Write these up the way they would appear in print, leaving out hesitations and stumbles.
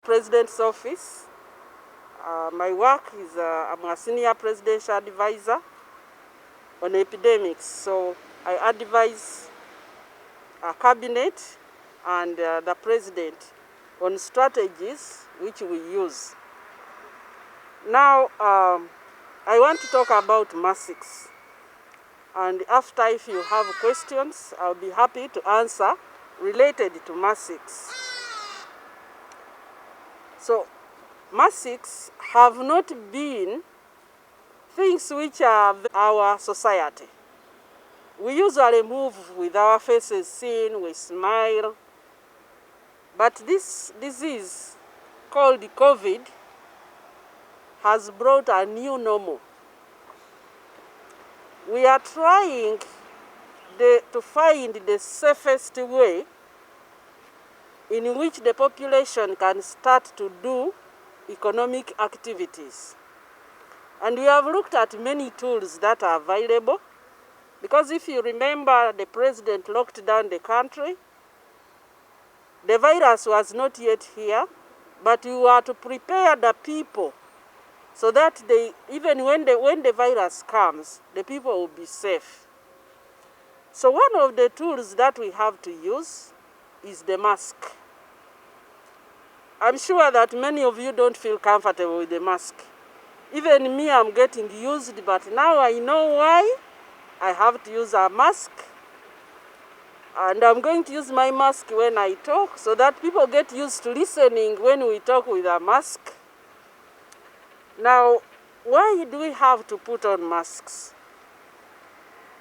President's office. My work is I'm a senior presidential advisor on epidemics. So I advise a cabinet and the president on strategies which we use. Now, I want to talk about masks. And after, if you have questions, I'll be happy to answer related to masks. So, masks have not been things which are our society. We usually move with our faces seen, we smile. But this disease called COVID has brought a new normal. We are trying to find the safest way in which the population can start to do economic activities. And we have looked at many tools that are available, because if you remember, the president locked down the country. The virus was not yet here, but we were to prepare the people so that even when the virus comes, the people will be safe. So one of the tools that we have to use is the mask. I'm sure that many of you don't feel comfortable with the mask. Even me, I'm getting used, but now I know why I have to use a mask. And I'm going to use my mask when I talk so that people get used to listening when we talk with a mask. Now, why do we have to put on masks?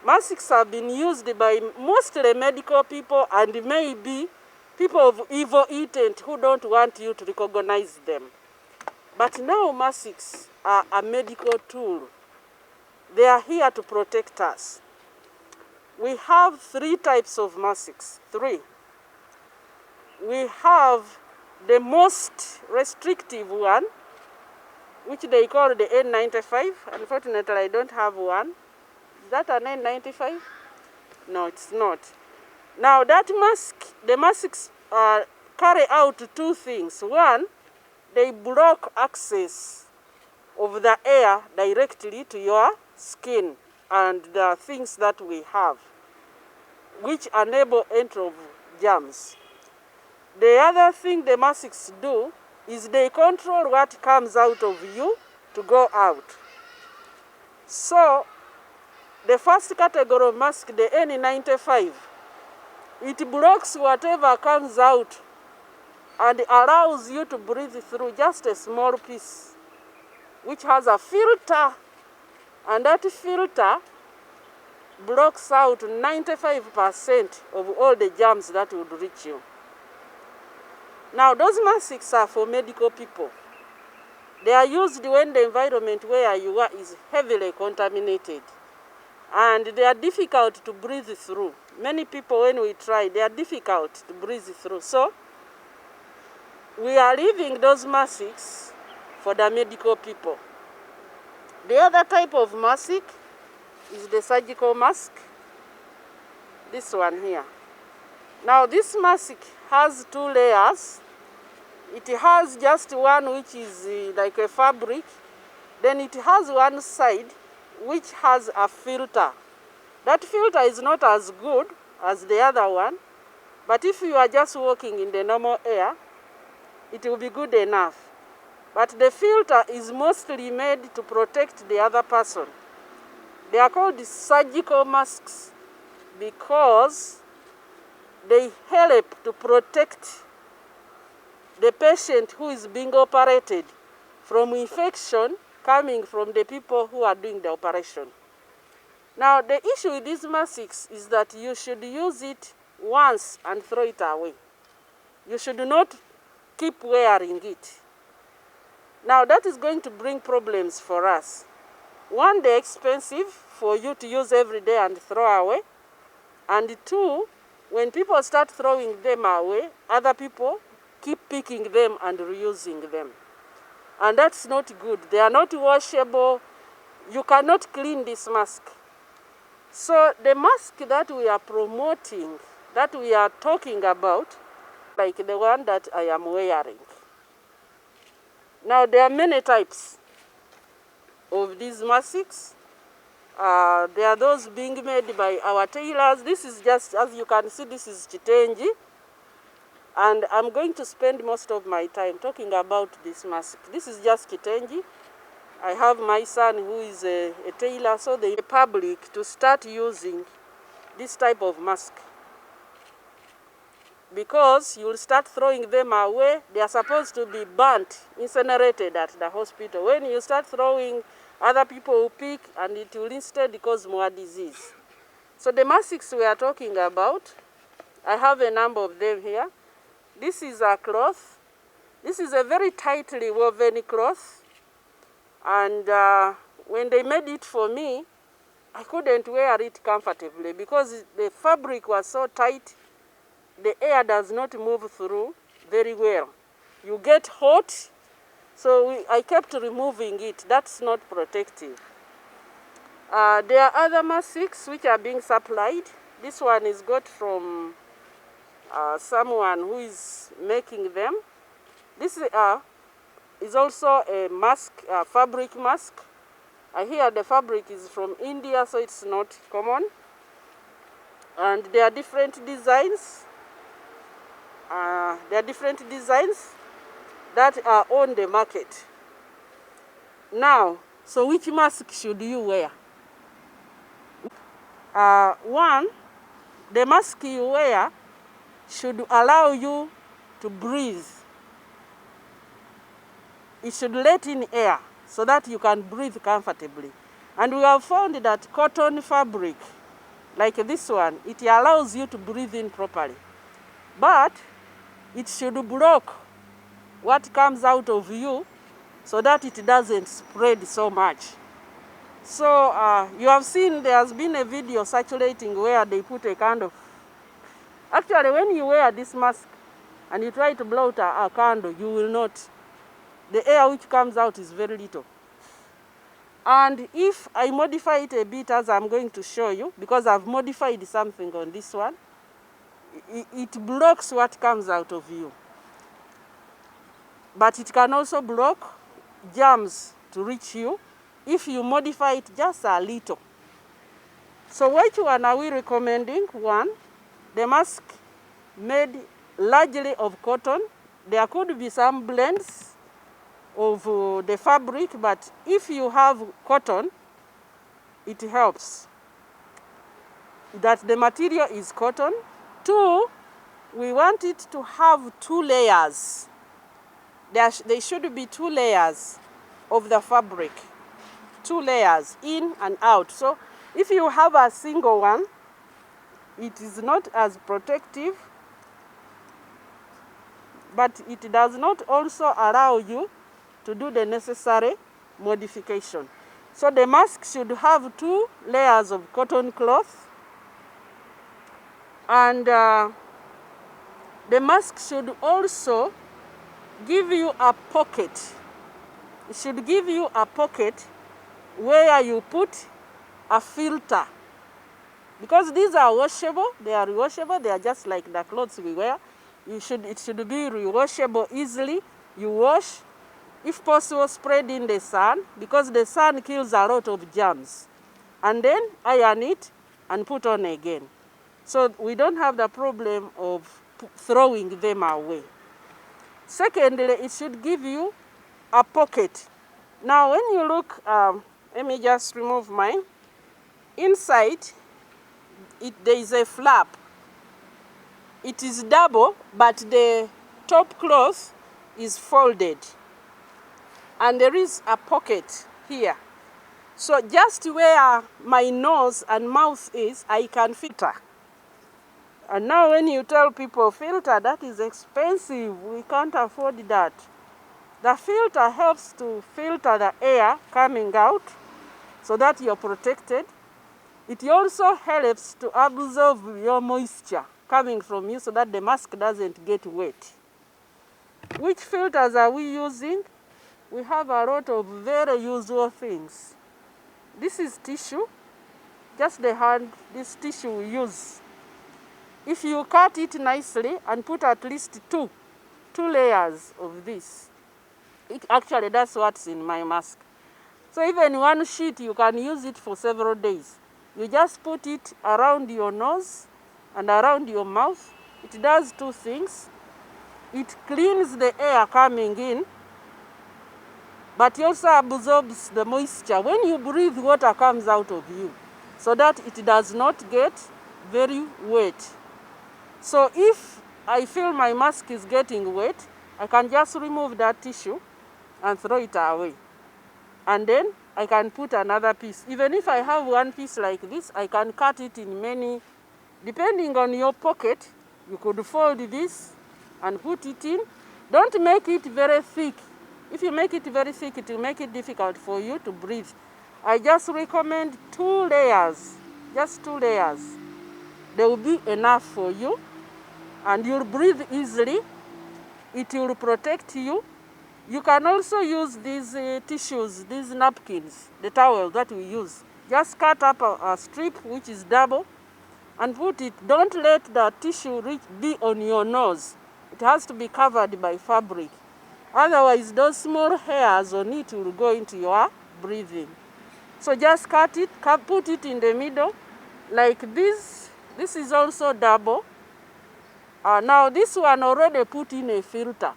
Masks have been used by mostly medical people and maybe people of evil intent who don't want you to recognize them. But now masks are a medical tool. They are here to protect us. We have 3 types of masks. 3. We have the most restrictive one, which they call the N95. Unfortunately, I don't have one. Is that an N95? No, it's not. Now, the masks carry out 2 things. One, they block access of the air directly to your skin and the things that we have, which enable entry of germs. The other thing the masks do is they control what comes out of you to go out. So, the first category of mask, the N95, it blocks whatever comes out and allows you to breathe through just a small piece, which has a filter, and that filter blocks out 95% of all the germs that would reach you. Now, those masks are for medical people. They are used when the environment where you are is heavily contaminated, and they are difficult to breathe through. Many people, when we try, they are difficult to breathe through. So, we are leaving those masks for the medical people. The other type of mask is the surgical mask, this one here. Now, this mask has 2 layers. It has just one which is like a fabric. Then it has one side which has a filter. That filter is not as good as the other one, but if you are just walking in the normal air, it will be good enough. But the filter is mostly made to protect the other person. They are called surgical masks because they help to protect the patient who is being operated from infection coming from the people who are doing the operation. Now, the issue with these masks is that you should use it once and throw it away. You should not keep wearing it. Now, that is going to bring problems for us. One, they're expensive for you to use every day and throw away. And 2, when people start throwing them away, other people keep picking them and reusing them. And that's not good. They are not washable. You cannot clean this mask. So the mask that we are promoting, that we are talking about, like the one that I am wearing, Now there are many types of these masks. There are those being made by our tailors. This is just, as you can see, this is chitenji. And I'm going to spend most of my time talking about this mask. This is just kitenji. I have my son who is a tailor, so the public to start using this type of mask. Because you'll start throwing them away. They are supposed to be burnt, incinerated at the hospital. When you start throwing, other people will pick, and it will instead cause more disease. So the masks we are talking about, I have a number of them here. This is a cloth. This is a very tightly woven cloth. And when they made it for me, I couldn't wear it comfortably because the fabric was so tight. The air does not move through very well. You get hot, so I kept removing it. That's not protective. There are other masks which are being supplied. This one is got from someone who is making them. This is also a mask, a fabric mask. I hear the fabric is from India, so it's not common. And there are different designs. There are different designs that are on the market. Now, so which mask should you wear? One, the mask you wear should allow you to breathe. It should let in air so that you can breathe comfortably. And we have found that cotton fabric, like this one, it allows you to breathe in properly. But it should block what comes out of you so that it doesn't spread so much. So you have seen there has been a video circulating where they put a kind of... Actually, when you wear this mask and you try to blow out a candle, you will not. The air which comes out is very little. And if I modify it a bit, as I'm going to show you, because I've modified something on this one, it blocks what comes out of you. But it can also block germs to reach you if you modify it just a little. So which one are we recommending? One, the mask made largely of cotton. There could be some blends of the fabric, but if you have cotton, it helps that the material is cotton. Two, we want it to have 2 layers. There should be 2 layers of the fabric. 2 layers, in and out. So if you have a single one, it is not as protective, but it does not also allow you to do the necessary modification. So the mask should have 2 layers of cotton cloth. And the mask should also give you a pocket. It should give you a pocket where you put a filter. Because these are washable, they are rewashable, they are just like the clothes we wear. It should be rewashable easily. You wash, if possible, spread in the sun, because the sun kills a lot of germs. And then iron it and put on again. So we don't have the problem of throwing them away. Secondly, it should give you a pocket. Now when you look, let me just remove mine. Inside, there is a flap. It is double, but the top cloth is folded. And there is a pocket here. So just where my nose and mouth is, I can filter. And now when you tell people filter, that is expensive. We can't afford that. The filter helps to filter the air coming out so that you're protected. It also helps to absorb your moisture coming from you so that the mask doesn't get wet. Which filters are we using? We have a lot of very usual things. This is tissue, just the hand, this tissue we use. If you cut it nicely and put at least two layers of this, Actually, that's what's in my mask. So even one sheet, you can use it for several days. You just put it around your nose and around your mouth. It does two things. It cleans the air coming in, but it also absorbs the moisture. When you breathe, water comes out of you, so that it does not get very wet. So if I feel my mask is getting wet, I can just remove that tissue and throw it away. And then I can put another piece. Even if I have one piece like this, I can cut it in many. Depending on your pocket, you could fold this and put it in. Don't make it very thick. If you make it very thick, it will make it difficult for you to breathe. I just recommend 2 layers, just 2 layers. They will be enough for you, and you'll breathe easily. It will protect you. You can also use these tissues, these napkins, the towel that we use. Just cut up a strip which is double and put it. Don't let the tissue be on your nose. It has to be covered by fabric. Otherwise, those small hairs on it will go into your breathing. So just cut it, put it in the middle like this. This is also double. Now this one already put in a filter.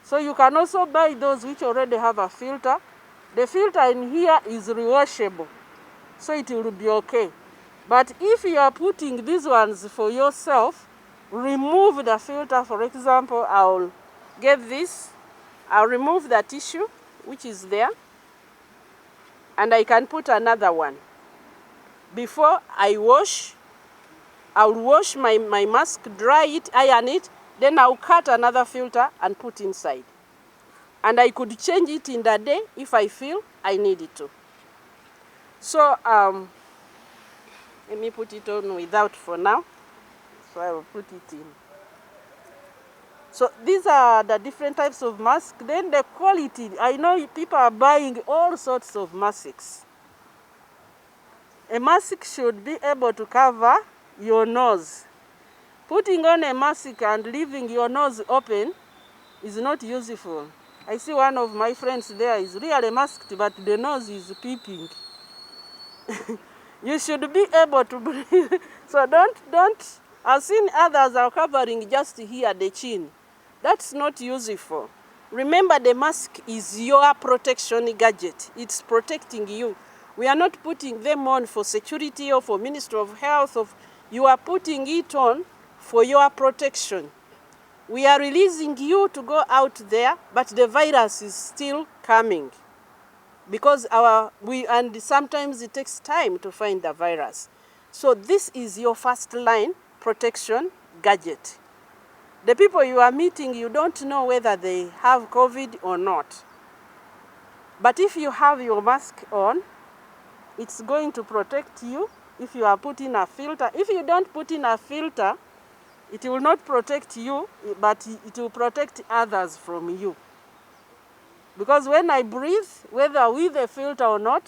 So you can also buy those which already have a filter. The filter in here is rewashable, so it will be okay. But if you are putting these ones for yourself, remove the filter. For example, I'll get this. I'll remove the tissue which is there, and I can put another one. Before I wash, I'll wash my mask, dry it, iron it, then I'll cut another filter and put inside. And I could change it in the day if I feel I need it to. So let me put it on without for now. So I will put it in. So these are the different types of masks. Then the quality. I know people are buying all sorts of masks. A mask should be able to cover your nose. Putting on a mask and leaving your nose open is not useful. I see one of my friends there is really masked, but the nose is peeping. You should be able to breathe. So don't. I've seen others are covering just here, the chin. That's not useful. Remember, the mask is your protection gadget. It's protecting you. We are not putting them on for security or for Ministry of Health. You are putting it on for your protection. We are releasing you to go out there, but the virus is still coming. Because and sometimes it takes time to find the virus. So this is your first line protection gadget. The people you are meeting, you don't know whether they have COVID or not. But if you have your mask on, it's going to protect you. If you are putting a filter, if you don't put in a filter, it will not protect you, but it will protect others from you. Because when I breathe, whether with a filter or not,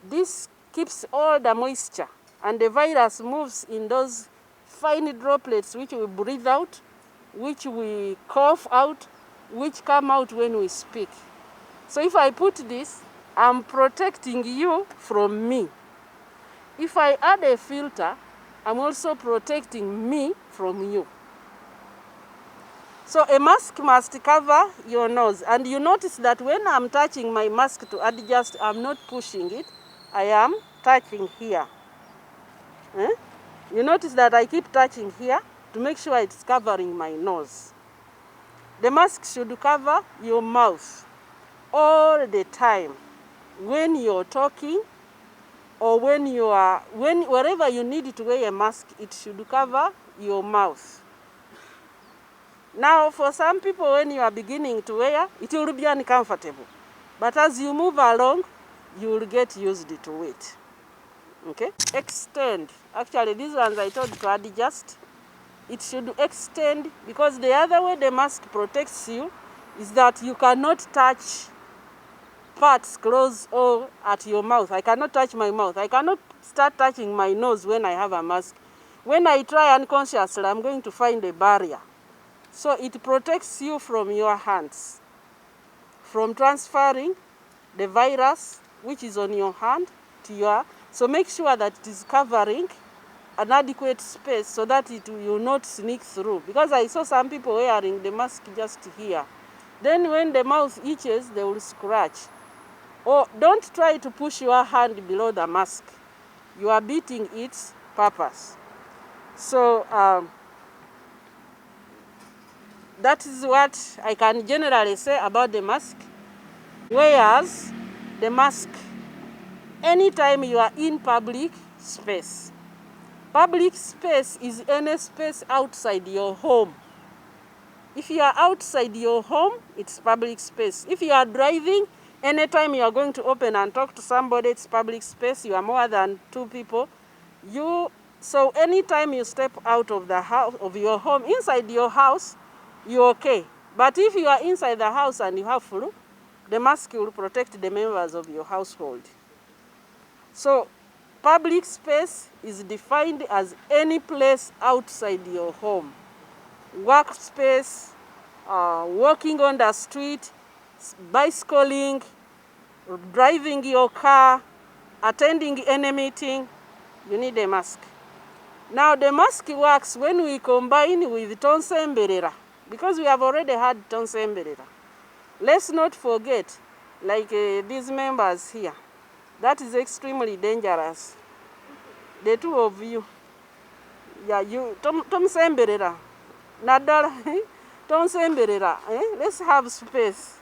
this keeps all the moisture, and the virus moves in those fine droplets which we breathe out, which we cough out, which come out when we speak. So if I put this, I'm protecting you from me. If I add a filter, I'm also protecting me from you. So a mask must cover your nose. And you notice that when I'm touching my mask to adjust, I'm not pushing it. I am touching here. You notice that I keep touching here to make sure it's covering my nose. The mask should cover your mouth all the time. When you're talking, or wherever you need to wear a mask, it should cover your mouth. Now, for some people, when you are beginning to wear, it will be uncomfortable. But as you move along, you will get used to it. Okay? Extend. Actually, these ones I told you to adjust. It should extend, because the other way the mask protects you is that you cannot touch parts close or at your mouth. I cannot touch my mouth. I cannot start touching my nose when I have a mask. When I try unconsciously, I'm going to find a barrier. So it protects you from your hands, from transferring the virus which is on your hand to your, so make sure that it is covering an adequate space so that it will not sneak through. Because I saw some people wearing the mask just here. Then when the mouth itches, they will scratch. Or don't try to push your hand below the mask. You are beating its purpose. So that is what I can generally say about the mask. Whereas the mask, anytime you are in public space. Public space is any space outside your home. If you are outside your home, it's public space. If you are driving, anytime you are going to open and talk to somebody, it's public space. You are more than 2 people. So anytime you step out of the house, of your home, inside your house, you're okay. But if you are inside the house and you have flu, the mask will protect the members of your household. So public space is defined as any place outside your home. Workspace, walking on the street, bicycling, driving your car, attending any meeting, you need a mask. Now the mask works when we combine with tonsemberera, because we have already had tonsemberera. Let's not forget, like these members here, that is extremely dangerous. The 2 of you, yeah, you, tonsemberera, nadala, tonsemberera, let's have space.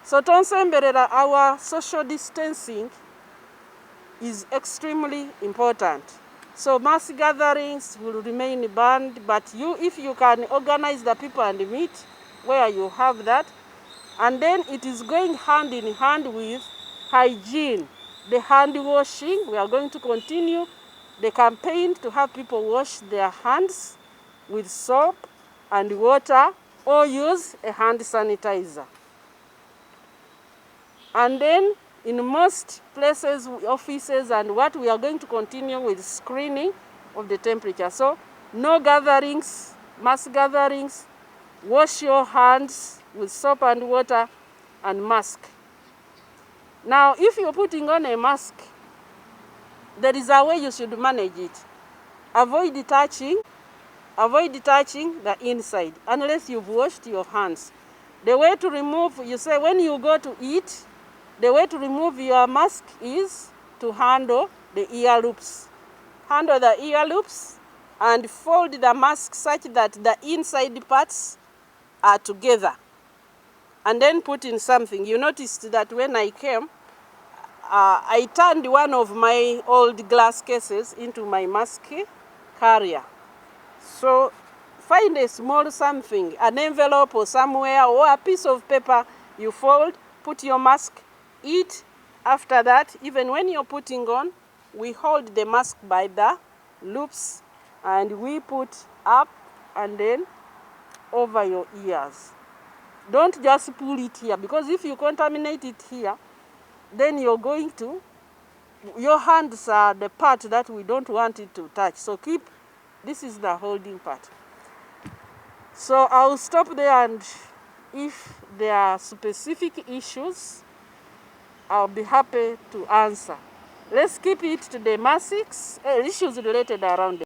So tonsemberera, our social distancing is extremely important. So mass gatherings will remain banned, but if you can organize the people and meet where you have that, and then it is going hand in hand with hygiene, the hand washing. We are going to continue the campaign to have people wash their hands with soap and water or use a hand sanitizer. And then in most places, offices and what, we are going to continue with screening of the temperature. So no gatherings, mass gatherings, wash your hands with soap and water and mask. Now, if you're putting on a mask, there is a way you should manage it. Avoid touching the inside unless you've washed your hands. The way to remove, you say when you go to eat, the way to remove your mask is to handle the ear loops. Handle the ear loops and fold the mask such that the inside parts are together. And then put in something. You noticed that when I came, I turned one of my old glass cases into my mask carrier. So find a small something, an envelope or somewhere, or a piece of paper, you fold, put your mask, eat. After that, even when you're putting on, we hold the mask by the loops and we put up and then over your ears. Don't just pull it here, because if you contaminate it here, then you're going to, your hands are the part that we don't want it to touch. So this is the holding part. So I'll stop there, and if there are specific issues, I'll be happy to answer. Let's keep it to the masks, issues related around